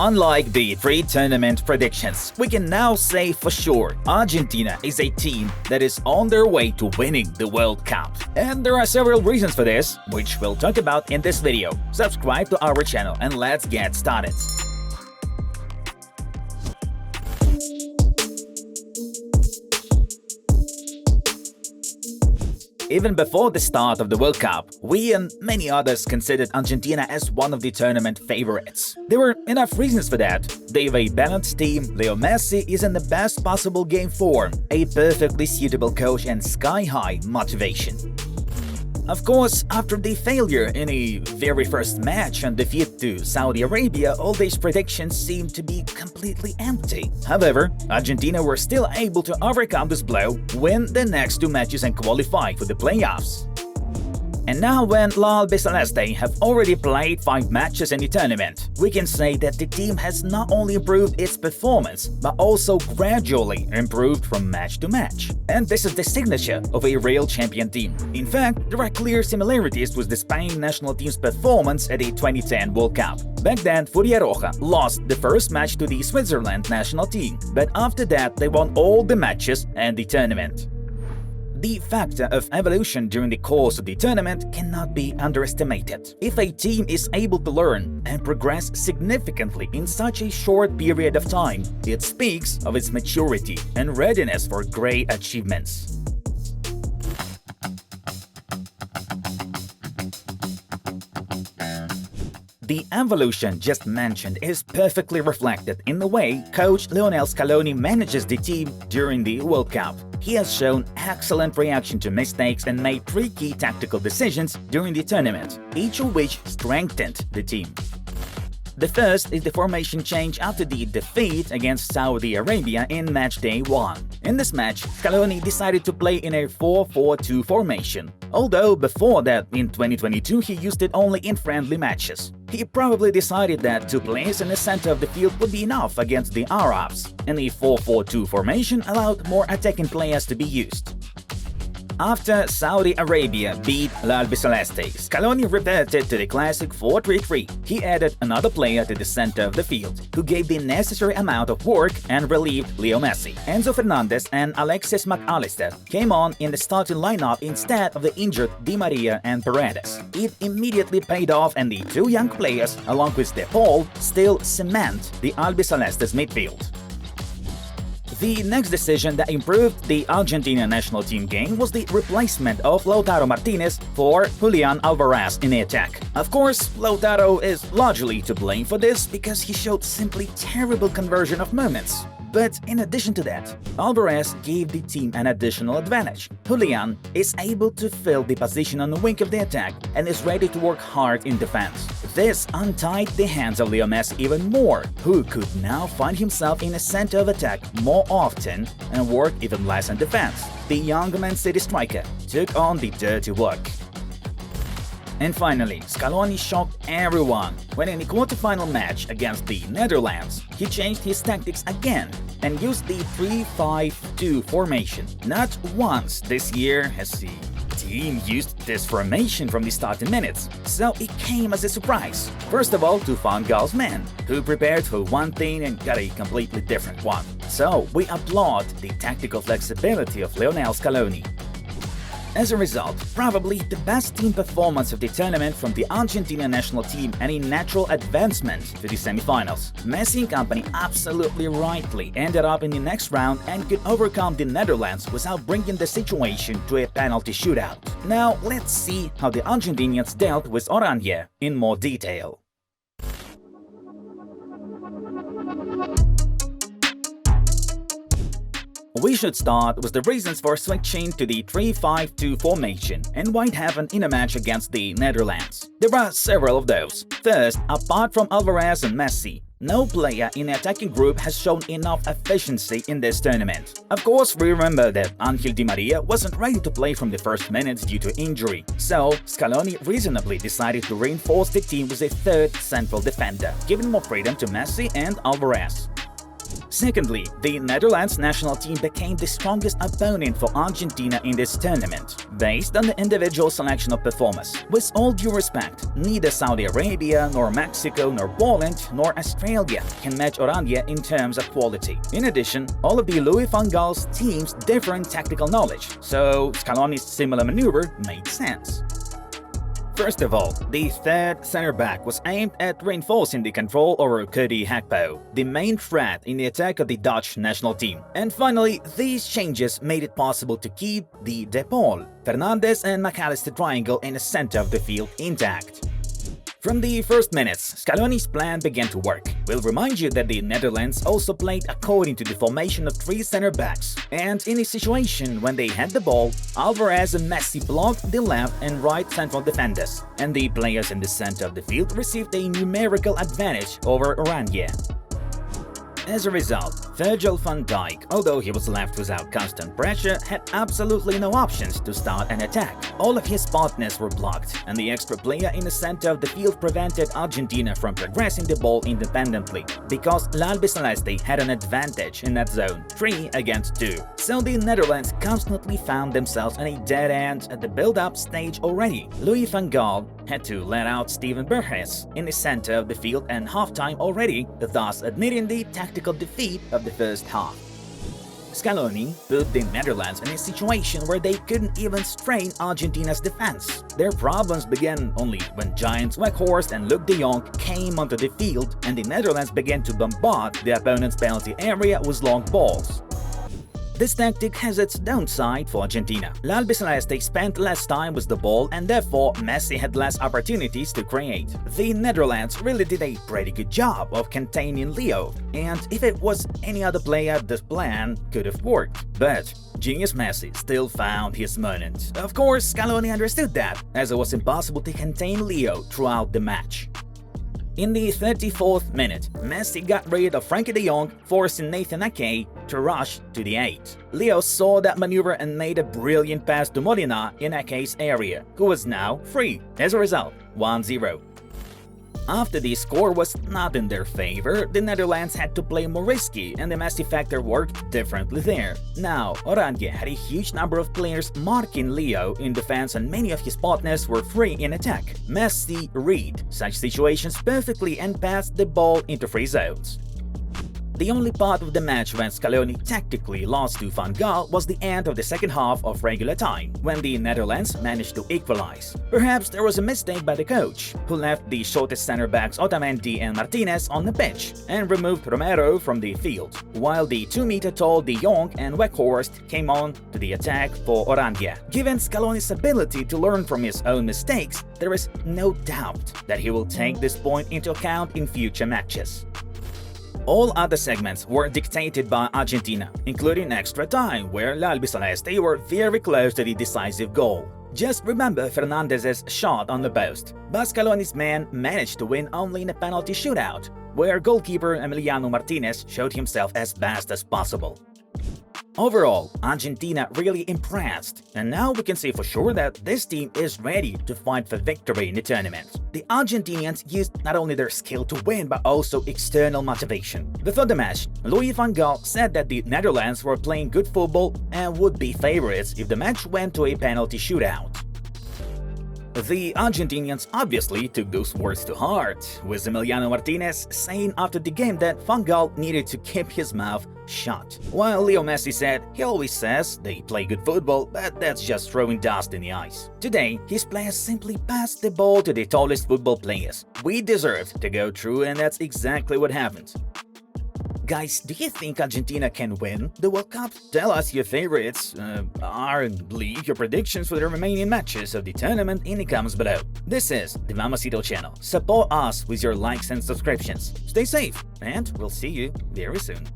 Unlike the pre-tournament predictions, we can now say for sure Argentina is a team that is on their way to winning the World Cup. And there are several reasons for this, which we'll talk about in this video. Subscribe to our channel and let's get started. Even before the start of the World Cup, we and many others considered Argentina as one of the tournament favorites. There were enough reasons for that. They have a balanced team, Leo Messi is in the best possible game form, a perfectly suitable coach and sky-high motivation. Of course, after the failure in a very first match and defeat to Saudi Arabia, all these predictions seemed to be completely empty. However, Argentina were still able to overcome this blow, win the next two matches and qualify for the playoffs. And now when La Albiceleste have already played 5 matches in the tournament, we can say that the team has not only improved its performance, but also gradually improved from match to match. And this is the signature of a real champion team. In fact, there are clear similarities with the Spain national team's performance at the 2010 World Cup. Back then, Furia Roja lost the first match to the Switzerland national team, but after that they won all the matches and the tournament. The factor of evolution during the course of the tournament cannot be underestimated. If a team is able to learn and progress significantly in such a short period of time, it speaks of its maturity and readiness for great achievements. The evolution just mentioned is perfectly reflected in the way coach Lionel Scaloni manages the team during the World Cup. He has shown excellent reaction to mistakes and made 3 key tactical decisions during the tournament, each of which strengthened the team. The first is the formation change after the defeat against Saudi Arabia in match day 1. In this match, Scaloni decided to play in a 4-4-2 formation, although before that in 2022 he used it only in friendly matches. He probably decided that 2 players in the center of the field would be enough against the Arabs, and the 4-4-2 formation allowed more attacking players to be used. After Saudi Arabia beat La Albiceleste, Scaloni reverted to the classic 4-3-3. He added another player to the center of the field, who gave the necessary amount of work and relieved Leo Messi. Enzo Fernandez and Alexis McAllister came on in the starting lineup instead of the injured Di Maria and Paredes. It immediately paid off, and the 2 young players, along with De Paul, still cement the Albiceleste's midfield. The next decision that improved the Argentina national team game was the replacement of Lautaro Martinez for Julian Alvarez in the attack. Of course, Lautaro is largely to blame for this because he showed simply terrible conversion of moments. But in addition to that, Alvarez gave the team an additional advantage. Julian is able to fill the position on the wing of the attack and is ready to work hard in defense. This untied the hands of Leo Messi even more, who could now find himself in the center of attack more often and work even less in defense. The young Man City striker took on the dirty work. And finally, Scaloni shocked everyone when in the quarterfinal match against the Netherlands, he changed his tactics again and used the 3-5-2 formation. Not once this year has the team used this formation from the starting minutes, so it came as a surprise. First of all, to Van Gaal's men, who prepared for one thing and got a completely different one. So we applaud the tactical flexibility of Lionel Scaloni. As a result, probably the best team performance of the tournament from the Argentina national team and a natural advancement to the semifinals. Messi and company absolutely rightly ended up in the next round and could overcome the Netherlands without bringing the situation to a penalty shootout. Now let's see how the Argentinians dealt with Oranje in more detail. We should start with the reasons for switching to the 3-5-2 formation and why it happened in a match against the Netherlands. There are several of those. First, apart from Alvarez and Messi, no player in the attacking group has shown enough efficiency in this tournament. Of course, we remember that Angel Di Maria wasn't ready to play from the first minutes due to injury, so Scaloni reasonably decided to reinforce the team with a third central defender, giving more freedom to Messi and Alvarez. Secondly, the Netherlands national team became the strongest opponent for Argentina in this tournament, based on the individual selection of performance. With all due respect, neither Saudi Arabia, nor Mexico, nor Poland, nor Australia can match Oranje in terms of quality. In addition, all of the Louis van Gaal's teams differ in tactical knowledge, so Scaloni's similar maneuver made sense. First of all, the third center-back was aimed at reinforcing the control over Cody Gakpo, the main threat in the attack of the Dutch national team. And finally, these changes made it possible to keep the De Paul, Fernandes and McAllister triangle in the center of the field intact. From the first minutes, Scaloni's plan began to work. We'll remind you that the Netherlands also played according to the formation of 3 center-backs, and in a situation when they had the ball, Alvarez and Messi blocked the left and right central defenders, and the players in the center of the field received a numerical advantage over Oranje. As a result, Virgil van Dijk, although he was left without constant pressure, had absolutely no options to start an attack. All of his partners were blocked, and the extra player in the center of the field prevented Argentina from progressing the ball independently, because Albiceleste had an advantage in that zone, 3 against 2. So the Netherlands constantly found themselves in a dead end at the build-up stage already. Louis van Gaal had to let out Steven Berghuis in the center of the field and halftime already, thus admitting the tactical defeat of the first half. Scaloni put the Netherlands in a situation where they couldn't even strain Argentina's defense. Their problems began only when giants Weghorst and Luc de Jong came onto the field and the Netherlands began to bombard the opponent's penalty area with long balls. This tactic has its downside for Argentina. Albiceleste spent less time with the ball and therefore Messi had less opportunities to create. The Netherlands really did a pretty good job of containing Leo, and if it was any other player, this plan could have worked. But genius Messi still found his moment. Of course, Scaloni understood that, as it was impossible to contain Leo throughout the match. In the 34th minute, Messi got rid of Frankie de Jong, forcing Nathan Ake to rush to the 8. Leo saw that maneuver and made a brilliant pass to Molina in Ake's area, who was now free. As a result, 1-0. After the score was not in their favor, the Netherlands had to play more risky and the Messi factor worked differently there. Now, Oranje had a huge number of players marking Leo in defense and many of his partners were free in attack. Messi read such situations perfectly and passed the ball into free zones. The only part of the match when Scaloni tactically lost to Van Gaal was the end of the second half of regular time, when the Netherlands managed to equalize. Perhaps there was a mistake by the coach, who left the shortest center-backs Otamendi and Martinez on the pitch and removed Romero from the field, while the 2-meter-tall De Jong and Weghorst came on to the attack for Oranje. Given Scaloni's ability to learn from his own mistakes, there is no doubt that he will take this point into account in future matches. All other segments were dictated by Argentina, including extra time, where Albiceleste were very close to the decisive goal. Just remember Fernandez's shot on the post. But Scaloni's men managed to win only in a penalty shootout, where goalkeeper Emiliano Martinez showed himself as best as possible. Overall, Argentina really impressed, and now we can say for sure that this team is ready to fight for victory in the tournament. The Argentinians used not only their skill to win but also external motivation. Before the match, Louis van Gaal said that the Netherlands were playing good football and would be favorites if the match went to a penalty shootout. The Argentinians obviously took those words to heart, with Emiliano Martinez saying after the game that Van Gaal needed to keep his mouth shut, while Leo Messi said he always says they play good football, but that's just throwing dust in the eyes. Today, his players simply passed the ball to the tallest football players. We deserved to go through, and that's exactly what happened. Guys, do you think Argentina can win the World Cup? Tell us your favorites, leave your predictions for the remaining matches of the tournament in the comments below. This is the Mamacito channel. Support us with your likes and subscriptions. Stay safe, and we'll see you very soon.